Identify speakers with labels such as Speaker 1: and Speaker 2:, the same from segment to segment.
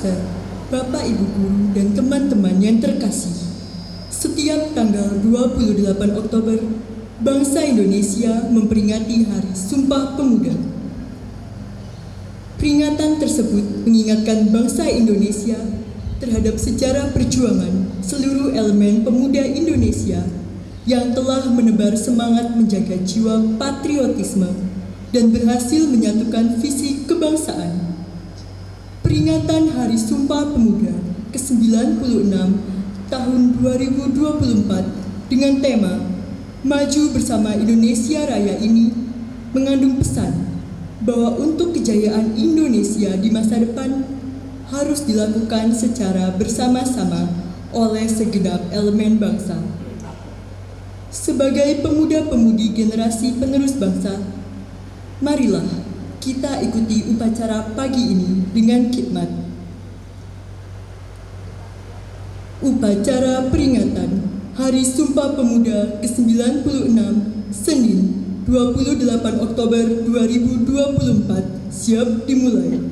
Speaker 1: Master, Bapak Ibu Guru, dan teman-teman yang terkasih. Setiap tanggal 28 Oktober, bangsa Indonesia memperingati Hari Sumpah Pemuda. Peringatan tersebut mengingatkan bangsa Indonesia terhadap sejarah perjuangan seluruh elemen pemuda Indonesia yang telah menebar semangat menjaga jiwa patriotisme dan berhasil menyatukan visi kebangsaan. Peringatan Hari Sumpah Pemuda ke-96 tahun 2024 dengan tema Maju Bersama Indonesia Raya ini mengandung pesan bahwa untuk kejayaan Indonesia di masa depan harus dilakukan secara bersama-sama oleh segenap elemen bangsa. Sebagai pemuda-pemudi generasi penerus bangsa, marilah kita ikuti upacara pagi ini dengan khidmat. Upacara peringatan Hari Sumpah Pemuda ke-96 Senin 28 Oktober 2024 siap dimulai.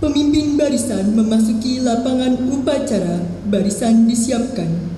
Speaker 1: Pemimpin barisan memasuki lapangan upacara, barisan disiapkan.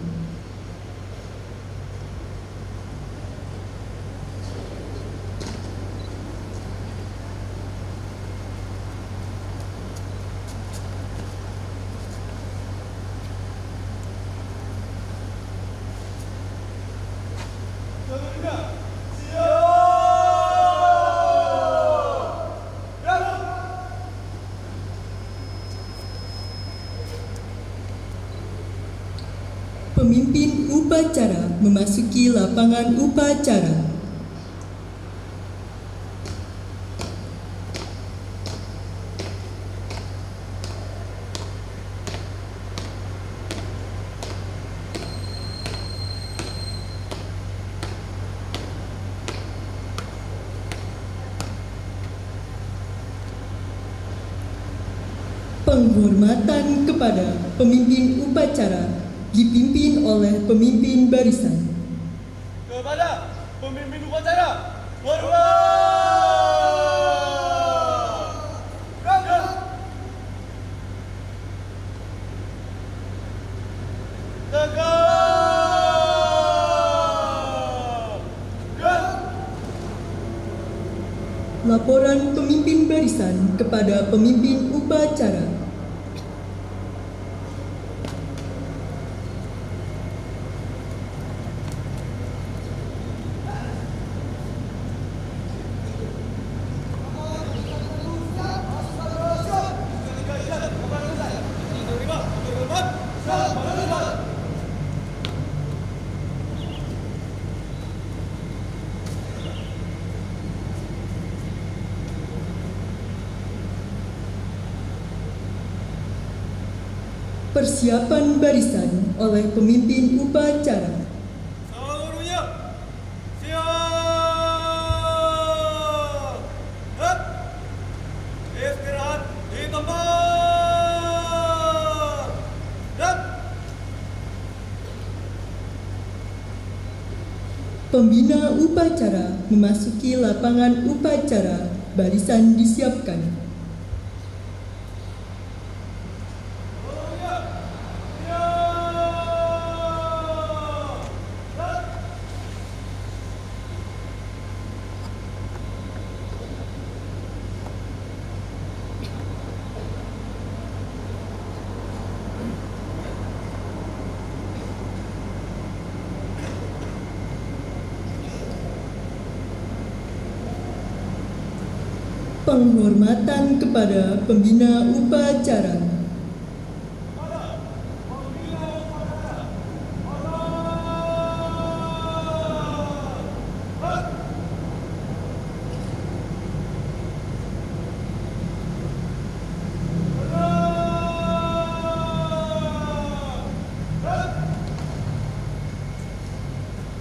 Speaker 1: Pemimpin upacara memasuki lapangan upacara. Penghormatan kepada pemimpin upacara dipimpin oleh pemimpin barisan.
Speaker 2: Kepada pemimpin upacara, hormat! Tegak!
Speaker 1: Laporan pemimpin barisan kepada pemimpin upacara. Persiapan barisan oleh pemimpin upacara.
Speaker 2: Seluruhnya siap! Hap! Istirahat di tempat! Hap!
Speaker 1: Pembina upacara memasuki lapangan upacara, barisan disiapkan. Penghormatan kepada pembina upacara.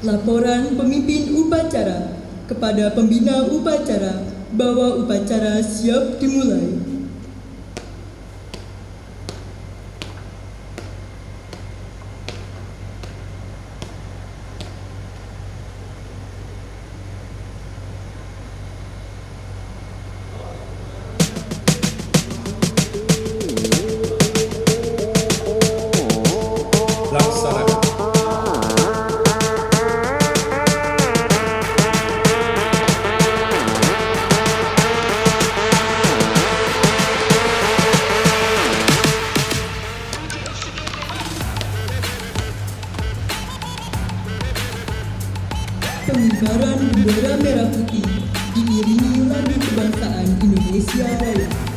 Speaker 1: Laporan pemimpin upacara kepada pembina upacara bahwa upacara siap dimulai. pengibaran bendera merah putih diiringi lagu kebangsaan Indonesia Raya.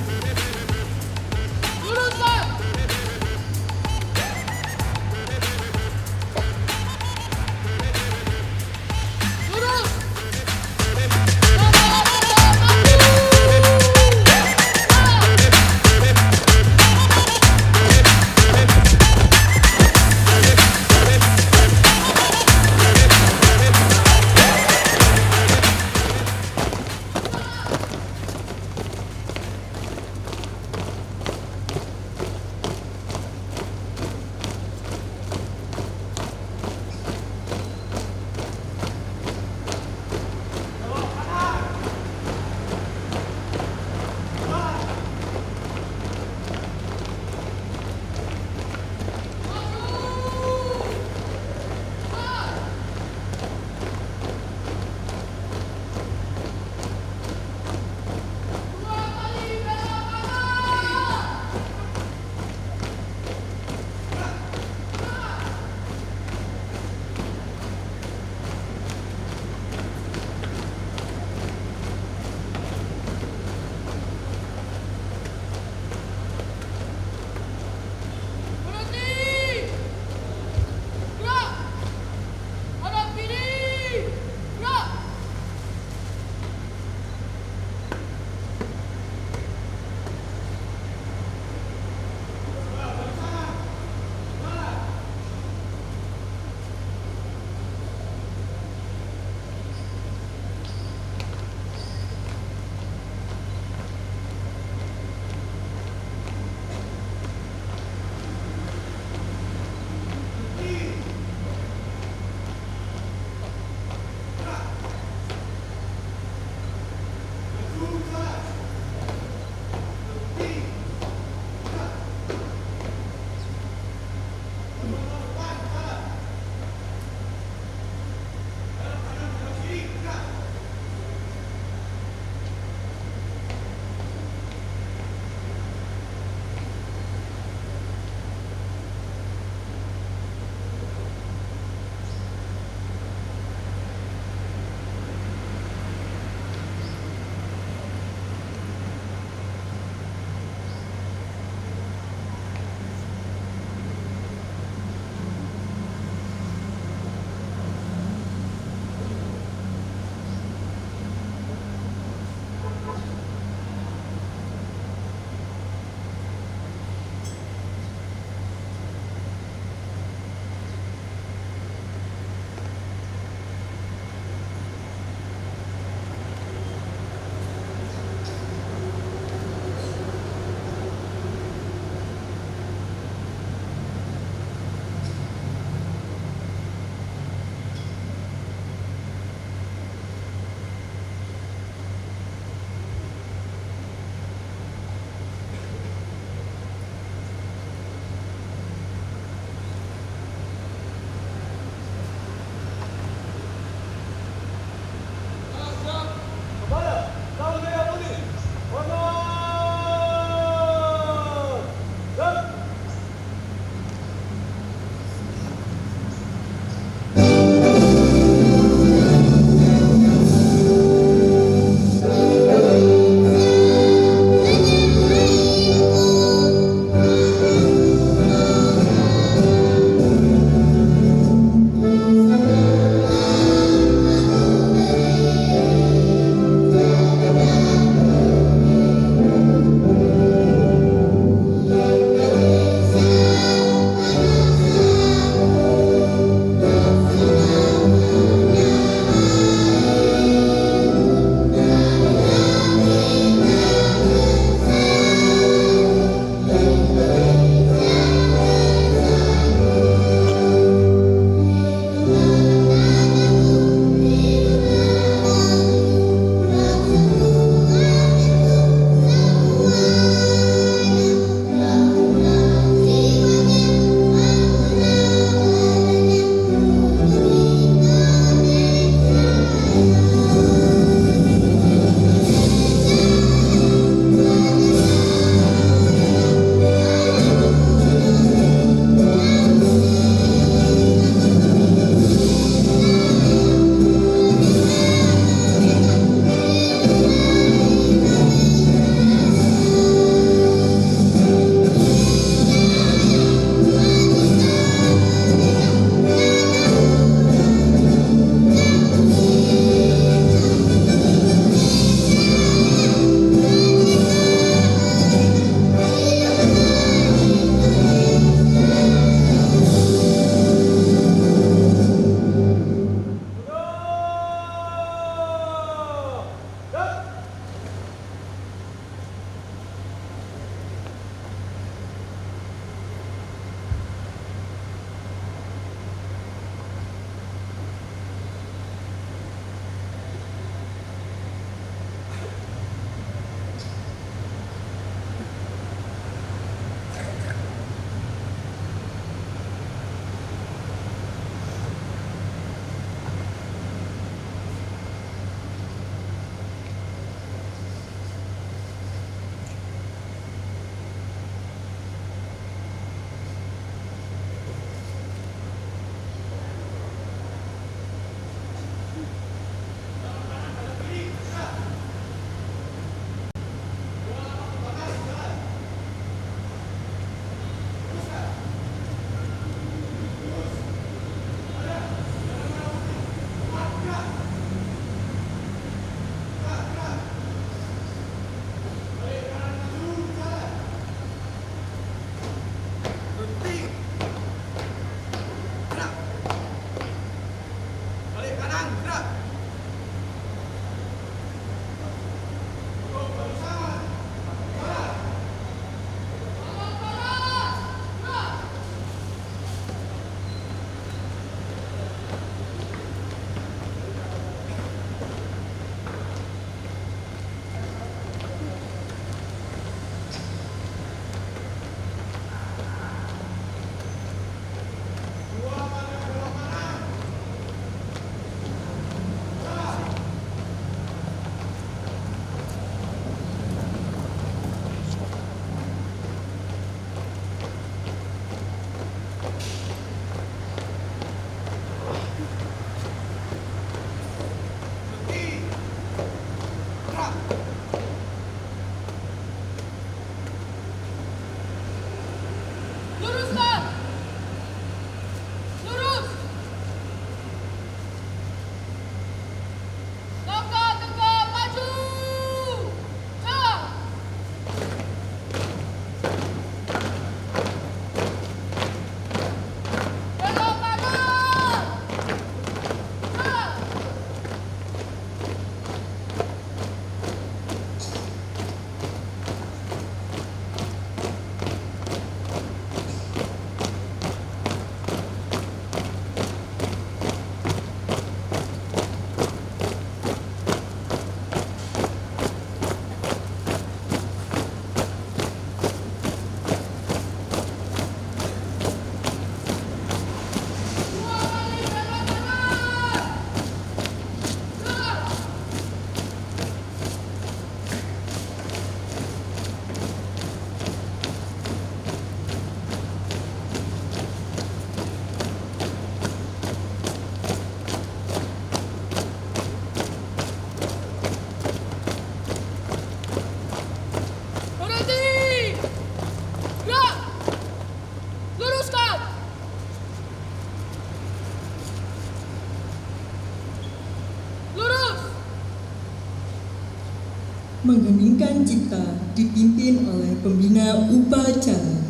Speaker 1: mengheningkan cipta dipimpin oleh pembina upacara.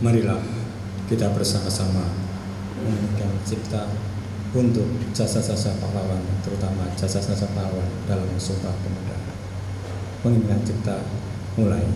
Speaker 3: Marilah kita bersama-sama mengheningkan cipta untuk jasa-jasa pahlawan, terutama jasa-jasa pahlawan dalam Sumpah Pemuda. Mengheningkan cipta mulai.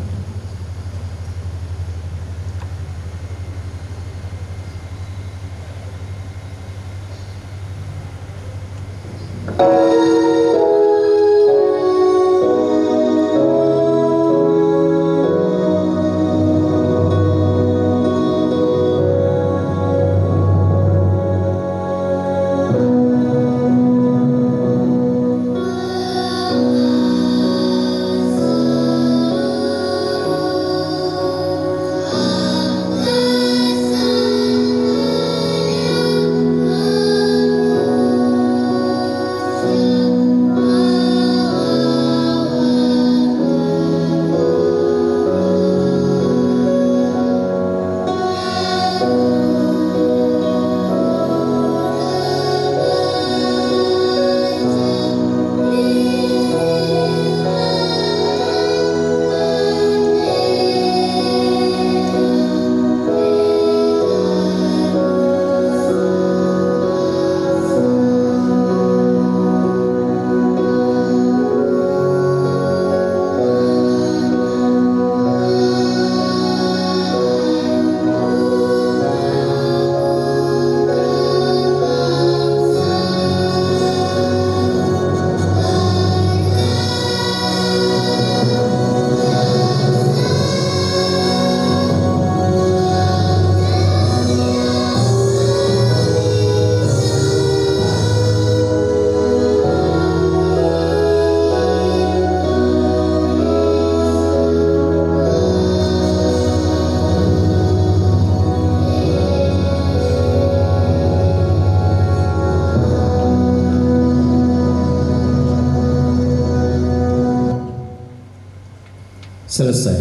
Speaker 3: Selesai.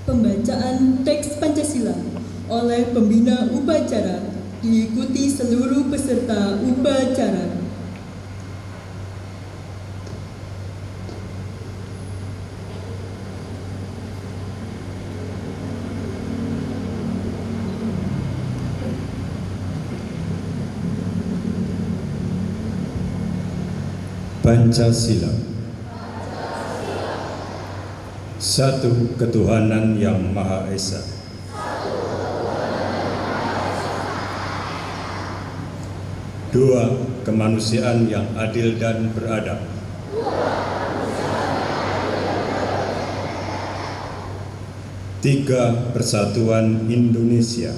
Speaker 1: Pembacaan teks Pancasila oleh pembina upacara diikuti seluruh peserta upacara.
Speaker 3: Pancasila. Satu ketuhanan yang Maha Esa. Dua kemanusiaan yang adil dan beradab. Tiga persatuan Indonesia.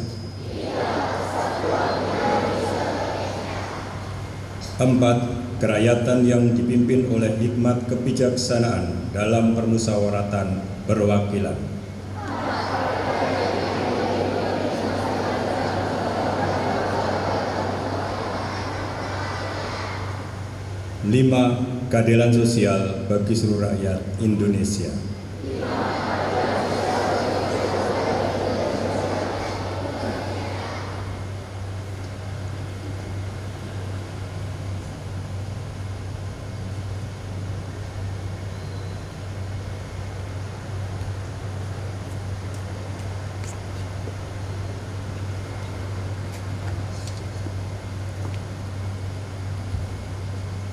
Speaker 3: Empat kerakyatan yang dipimpin oleh hikmat kebijaksanaan dalam permusyawaratan perwakilan. 5. Keadilan sosial bagi seluruh rakyat Indonesia.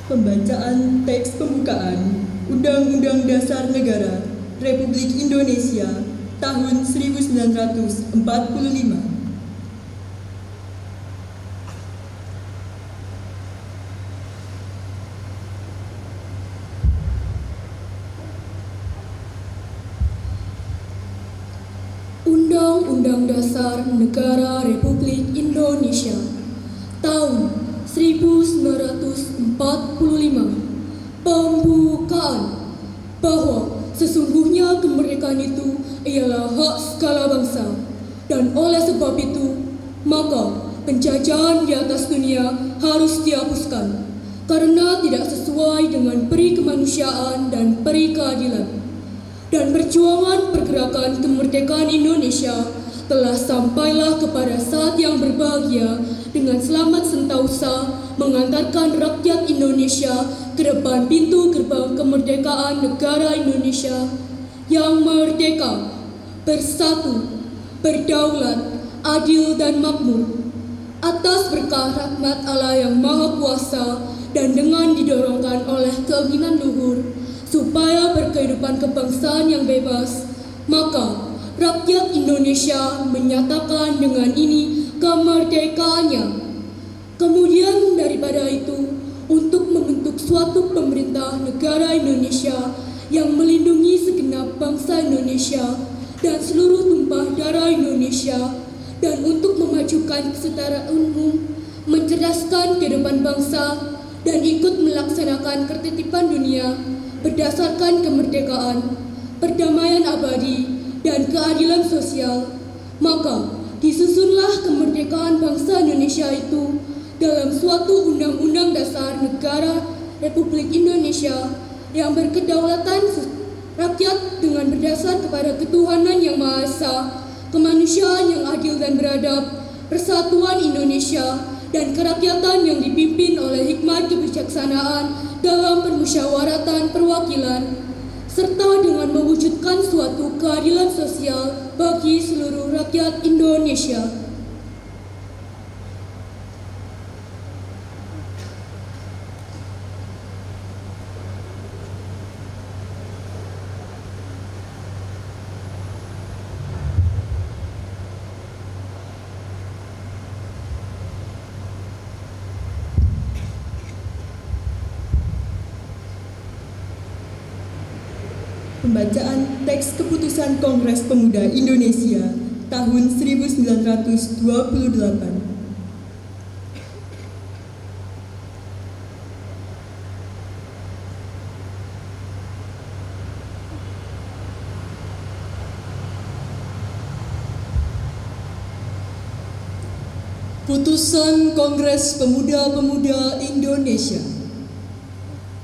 Speaker 1: Pembacaan teks pembukaan Undang-Undang Dasar Negara Republik Indonesia tahun 1945.
Speaker 4: Undang-Undang Dasar Negara Republik Indonesia tahun 1945 pembukaan bahwa sesungguhnya kemerdekaan itu ialah hak segala bangsa, dan oleh sebab itu maka penjajahan di atas dunia harus dihapuskan karena tidak sesuai dengan peri kemanusiaan dan peri keadilan. Dan perjuangan pergerakan kemerdekaan Indonesia telah sampailah kepada saat yang berbahagia dengan selamat sentausa mengantarkan rakyat Indonesia ke depan pintu gerbang kemerdekaan negara Indonesia yang merdeka, bersatu, berdaulat, adil dan makmur. Atas berkah rahmat Allah yang Maha Kuasa dan dengan didorongkan oleh keinginan luhur supaya berkehidupan kebangsaan yang bebas, maka rakyat Indonesia menyatakan dengan ini kemerdekaannya. Kemudian daripada itu, untuk membentuk suatu pemerintah negara Indonesia yang melindungi segenap bangsa Indonesia dan seluruh tumpah darah Indonesia, dan untuk memajukan kesetaraan umum, mencerdaskan kehidupan bangsa, dan ikut melaksanakan ketertiban dunia berdasarkan kemerdekaan, perdamaian abadi, dan keadilan sosial, maka disusunlah kemerdekaan bangsa Indonesia itu dalam suatu Undang-Undang Dasar Negara Republik Indonesia yang berkedaulatan rakyat dengan berdasar kepada ketuhanan yang Maha Esa, kemanusiaan yang adil dan beradab, persatuan Indonesia, dan kerakyatan yang dipimpin oleh hikmat kebijaksanaan dalam permusyawaratan perwakilan, serta dengan mewujudkan suatu keadilan sosial bagi seluruh rakyat Indonesia.
Speaker 1: Pembacaan teks keputusan Kongres Pemuda Indonesia tahun 1928. Putusan Kongres Pemuda-Pemudi Indonesia.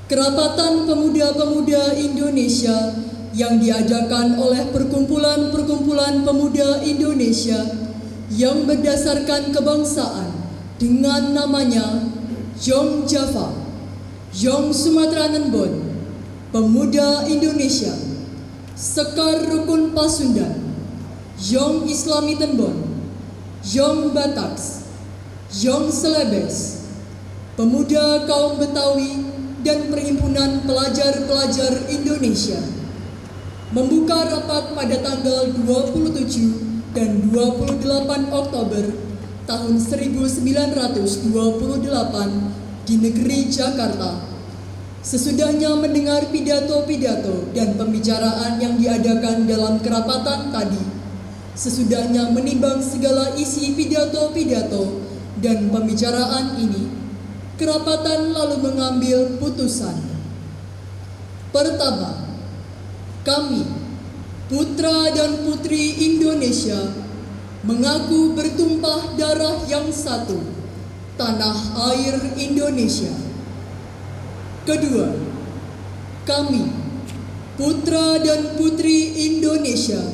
Speaker 1: Kerapatan Pemuda-Pemudi Indonesia yang diadakan oleh perkumpulan-perkumpulan pemuda Indonesia yang berdasarkan kebangsaan dengan namanya Yong Java, Yong Sumatera Nembon, Pemuda Indonesia, Sekar Rukun Pasundan, Yong Islami Tenbon, Yong Bataks, Yong Selebes, Pemuda Kaum Betawi, dan Perhimpunan Pelajar-Pelajar Indonesia membuka rapat pada tanggal 27 dan 28 Oktober tahun 1928 di negeri Jakarta. Sesudahnya mendengar pidato-pidato dan pembicaraan yang diadakan dalam kerapatan tadi, sesudahnya menimbang segala isi pidato-pidato dan pembicaraan ini, kerapatan lalu mengambil putusan. Pertama, kami, putra dan putri Indonesia, mengaku bertumpah darah yang satu, tanah air Indonesia. Kedua, kami, putra dan putri Indonesia,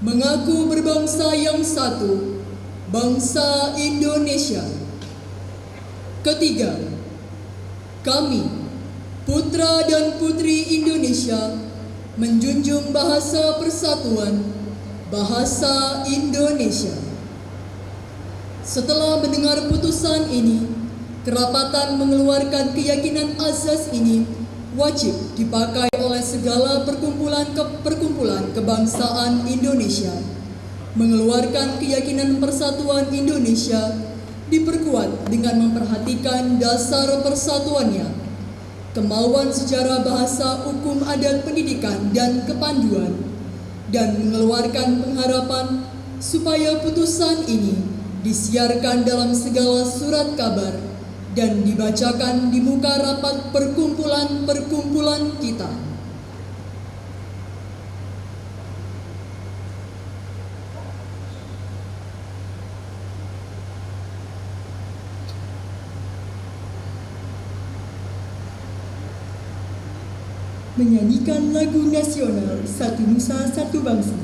Speaker 1: mengaku berbangsa yang satu, bangsa Indonesia. Ketiga, kami, putra dan putri Indonesia, menjunjung bahasa persatuan, bahasa Indonesia. Setelah mendengar putusan ini, kerapatan mengeluarkan keyakinan azas ini wajib dipakai oleh segala perkumpulan kebangsaan Indonesia. Mengeluarkan keyakinan persatuan Indonesia diperkuat dengan memperhatikan dasar persatuannya, kemauan secara bahasa, hukum, adat, pendidikan, dan kepanduan, dan mengeluarkan pengharapan supaya putusan ini disiarkan dalam segala surat kabar dan dibacakan di muka rapat perkumpulan-perkumpulan kita. Menyanyikan lagu nasional Satu Nusa Satu Bangsa.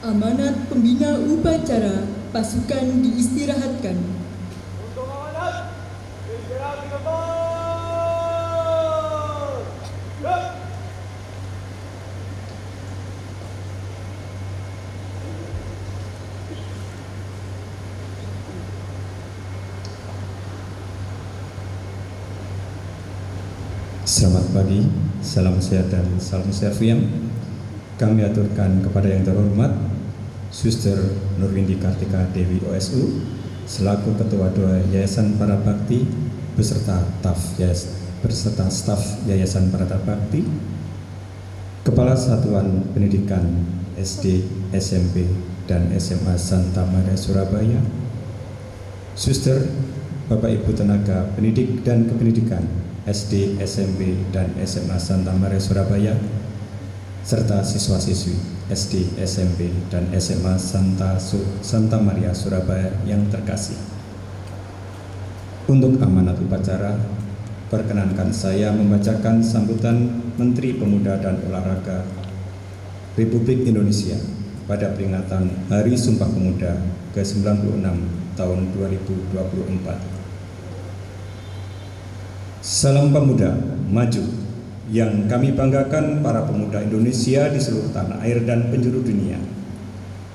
Speaker 1: Amanat pembina upacara pasukan diistirahatkan.
Speaker 2: Untuk amanat, istirahat di tempat. Gerak.
Speaker 3: Selamat pagi, salam sehat dan salam sejahtera. Kami aturkan kepada yang terhormat Suster Nurwindi Kartika Dewi OSU selaku Ketua Doa Yayasan Para Bakti beserta staf Yayasan Para Bakti, Kepala Satuan Pendidikan SD, SMP, dan SMA Santa Maria Surabaya, Suster, Bapak Ibu tenaga pendidik dan kependidikan SD, SMP, dan SMA Santa Maria Surabaya, serta siswa-siswi SD, SMP, dan SMA Santa Maria Surabaya yang terkasih. Untuk amanat upacara, perkenankan saya membacakan sambutan Menteri Pemuda dan Olahraga Republik Indonesia pada peringatan Hari Sumpah Pemuda ke-96 tahun 2024. Salam pemuda, maju, yang kami banggakan para pemuda Indonesia di seluruh tanah air dan penjuru dunia.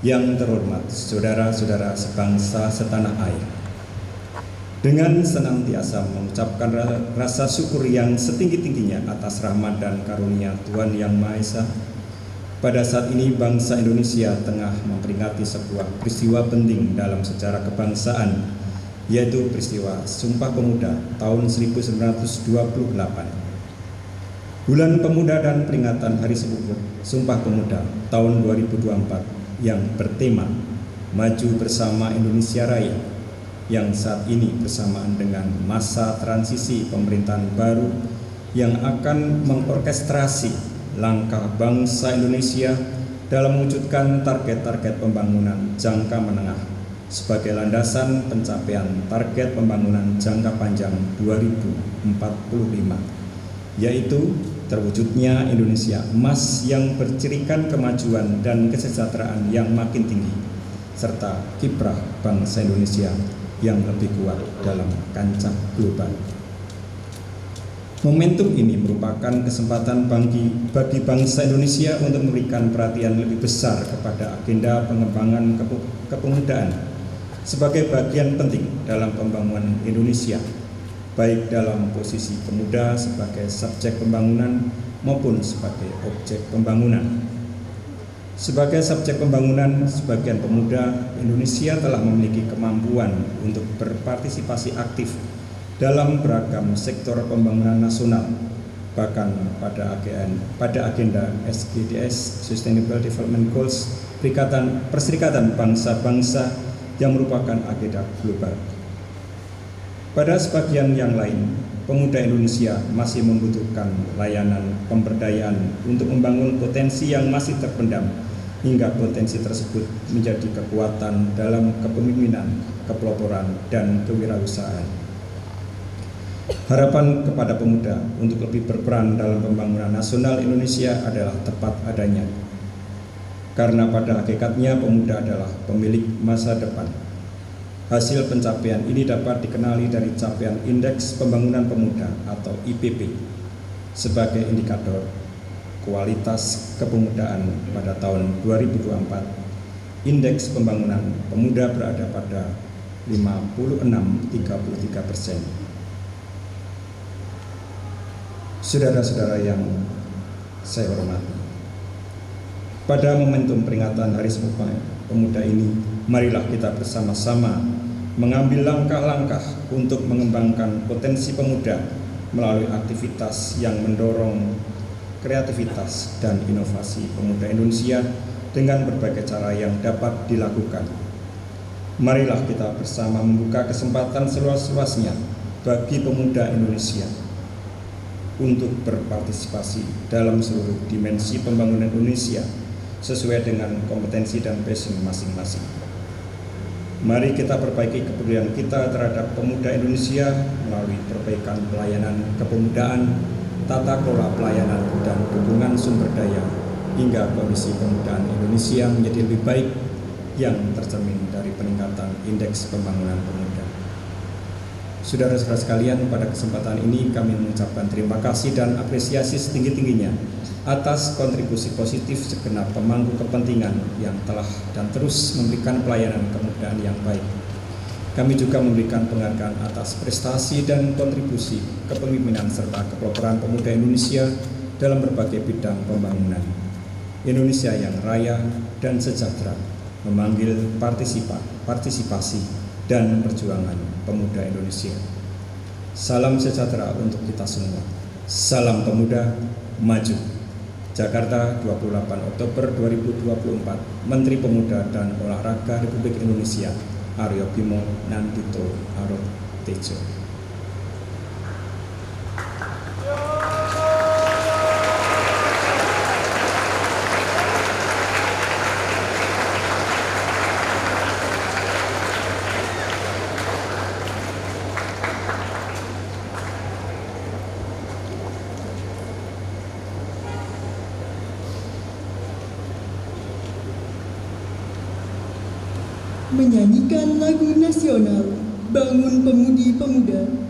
Speaker 3: Yang terhormat, saudara-saudara sebangsa setanah air. Dengan senantiasa mengucapkan rasa syukur yang setinggi-tingginya atas rahmat dan karunia Tuhan Yang Maha Esa, pada saat ini bangsa Indonesia tengah memperingati sebuah peristiwa penting dalam sejarah kebangsaan, yaitu peristiwa Sumpah Pemuda tahun 1928. Bulan Pemuda dan peringatan Hari Sumpah Pemuda tahun 2024 yang bertema Maju Bersama Indonesia Raya, yang saat ini bersamaan dengan masa transisi pemerintahan baru yang akan mengorkestrasi langkah bangsa Indonesia dalam mewujudkan target-target pembangunan jangka menengah sebagai landasan pencapaian target pembangunan jangka panjang 2045, yaitu terwujudnya Indonesia emas yang bercirikan kemajuan dan kesejahteraan yang makin tinggi, serta kiprah bangsa Indonesia yang lebih kuat dalam kancah global. Momentum ini merupakan kesempatan bagi bangsa Indonesia untuk memberikan perhatian lebih besar kepada agenda pengembangan kepemudaan sebagai bagian penting dalam pembangunan Indonesia, baik dalam posisi pemuda sebagai subjek pembangunan maupun sebagai objek pembangunan. Sebagai subjek pembangunan, sebagian pemuda Indonesia telah memiliki kemampuan untuk berpartisipasi aktif dalam beragam sektor pembangunan nasional, bahkan pada agenda SDGs (Sustainable Development Goals) Perserikatan Bangsa-Bangsa yang merupakan agenda global. Pada sebagian yang lain, pemuda Indonesia masih membutuhkan layanan pemberdayaan untuk membangun potensi yang masih terpendam, hingga potensi tersebut menjadi kekuatan dalam kepemimpinan, kepeloporan, dan kewirausahaan. Harapan kepada pemuda untuk lebih berperan dalam pembangunan nasional Indonesia adalah tepat adanya, karena pada hakikatnya pemuda adalah pemilik masa depan. Hasil pencapaian ini dapat dikenali dari capaian Indeks Pembangunan Pemuda atau IPP sebagai indikator kualitas kepemudaan pada tahun 2024. Indeks Pembangunan Pemuda berada pada 56,33%. Saudara-saudara yang saya hormati, pada momentum peringatan Hari Sumpah Pemuda ini, marilah kita bersama-sama mengambil langkah-langkah untuk mengembangkan potensi pemuda melalui aktivitas yang mendorong kreativitas dan inovasi pemuda Indonesia dengan berbagai cara yang dapat dilakukan. Marilah kita bersama membuka kesempatan seluas-luasnya bagi pemuda Indonesia untuk berpartisipasi dalam seluruh dimensi pembangunan Indonesia sesuai dengan kompetensi dan passion masing-masing. Mari kita perbaiki kepedulian kita terhadap pemuda Indonesia melalui perbaikan pelayanan kepemudaan, tata kelola pelayanan, dan dukungan sumber daya hingga kondisi kemudaan Indonesia menjadi lebih baik yang tercermin dari peningkatan indeks pembangunan pemuda. Saudara-saudara sekalian, pada kesempatan ini kami mengucapkan terima kasih dan apresiasi setinggi-tingginya atas kontribusi positif segenap pemangku kepentingan yang telah dan terus memberikan pelayanan kemudaan yang baik. Kami juga memberikan penghargaan atas prestasi dan kontribusi kepemimpinan serta kepeloporan pemuda Indonesia dalam berbagai bidang pembangunan. Indonesia yang raya dan sejahtera memanggil partisipasi dan perjuangan pemuda Indonesia. Salam sejahtera untuk kita semua. Salam pemuda, maju. Jakarta, 28 Oktober 2024, Menteri Pemuda dan Olahraga Republik Indonesia, Aryo Bimo Nandito Arok Tejo.
Speaker 1: Menyanyikan lagu nasional Bangun Pemudi Pemuda.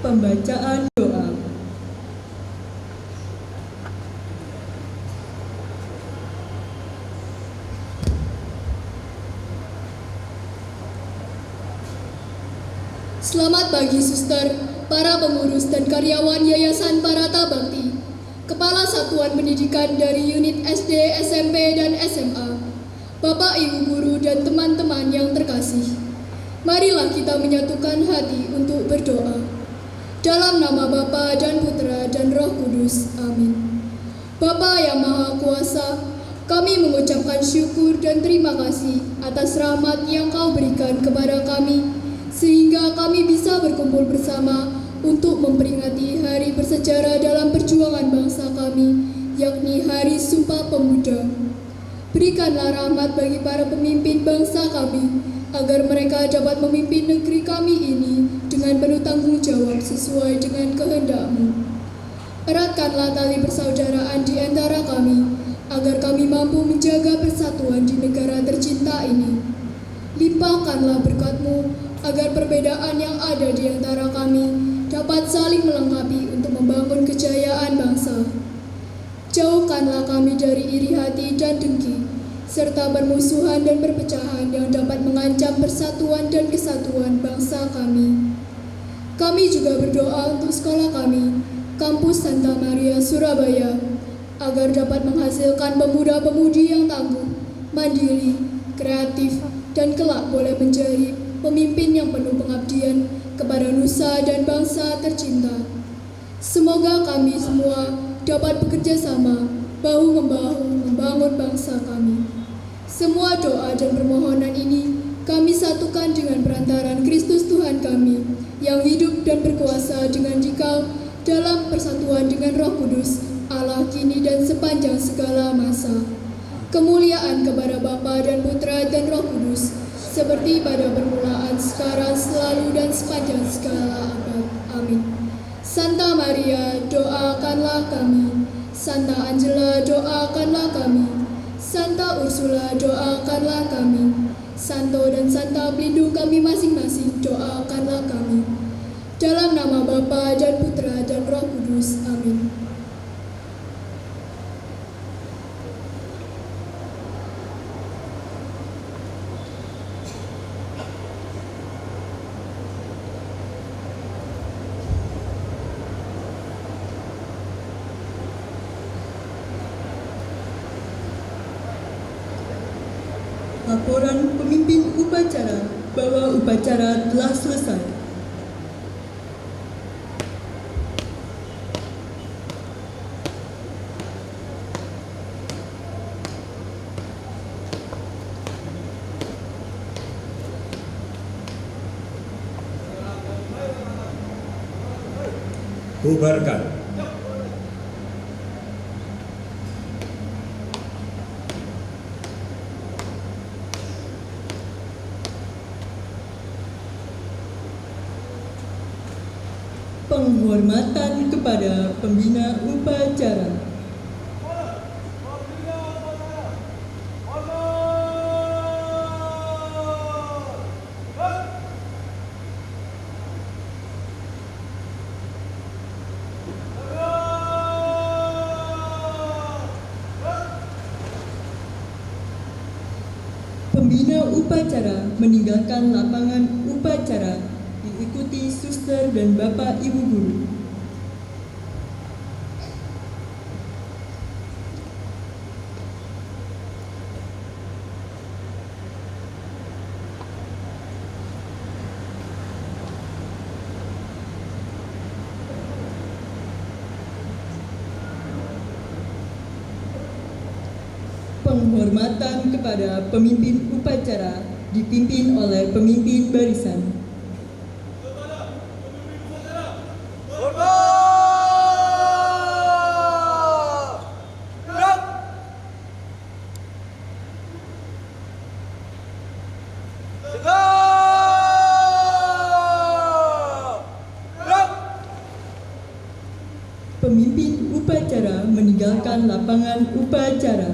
Speaker 1: Pembacaan doa.
Speaker 4: Selamat pagi suster, para pengurus dan karyawan Yayasan Parata Bakti, Kepala Satuan Pendidikan dari unit SD, SMP, dan SMA, Bapak, Ibu Guru, dan teman-teman yang terkasih. Marilah kita menyatukan hati untuk berdoa. Dalam nama Bapa dan Putra dan Roh Kudus. Amin. Bapa yang Maha Kuasa, kami mengucapkan syukur dan terima kasih atas rahmat yang Kau berikan kepada kami, sehingga kami bisa berkumpul bersama untuk memperingati hari bersejarah dalam perjuangan bangsa kami, yakni Hari Sumpah Pemuda. Berikanlah rahmat bagi para pemimpin bangsa kami, agar mereka dapat memimpin negeri kami ini dengan penuh tanggung jawab sesuai dengan kehendak-Mu. Eratkanlah tali persaudaraan di antara kami, agar kami mampu menjaga persatuan di negara tercinta ini. Limpahkanlah berkat-Mu, agar perbedaan yang ada di antara kami dapat saling melengkapi untuk membangun kejayaan bangsa. Jauhkanlah kami dari iri hati dan dengki, serta permusuhan dan perpecahan yang dapat mengancam persatuan dan kesatuan bangsa kami. Kami juga berdoa untuk sekolah kami, Kampus Santa Maria Surabaya, agar agar dapat menghasilkan pemuda-pemudi yang tangguh, mandiri, kreatif, dan kelak boleh menjadi pemimpin yang penuh pengabdian kepada nusa dan bangsa tercinta. Semoga kami semua dapat bekerja sama, bahu-membahu membangun bangsa kami. Semua doa dan permohonan ini kami satukan dengan perantaran Kristus Tuhan kami, yang hidup dan berkuasa dengan dikau dalam persatuan dengan Roh Kudus, Allah kini dan sepanjang segala masa. Kemuliaan kepada Bapa dan Putra dan Roh Kudus, seperti pada permulaan, sekarang, selalu, dan sepanjang segala abad. Amin. Santa Maria, doakanlah kami. Santa Angela, doakanlah kami. Santa Ursula, doakanlah kami. Santo dan Santa pelindung kami masing-masing, doakanlah kami. Dalam nama Bapa dan Putra dan Roh Kudus. Amin.
Speaker 1: Laporan pemimpin upacara bahwa upacara telah selesai.
Speaker 3: Bubarkan.
Speaker 1: Penghormatan kepada pembina upacara. Pembina upacara meninggalkan lapangan upacara diikuti suster dan bapak ibu guru. Penghormatan kepada pemimpin upacara dipimpin oleh pemimpin barisan. Pemimpin upacara meninggalkan lapangan upacara.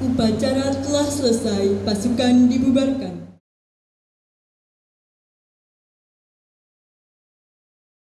Speaker 1: Upacara telah selesai, pasukan dibubarkan.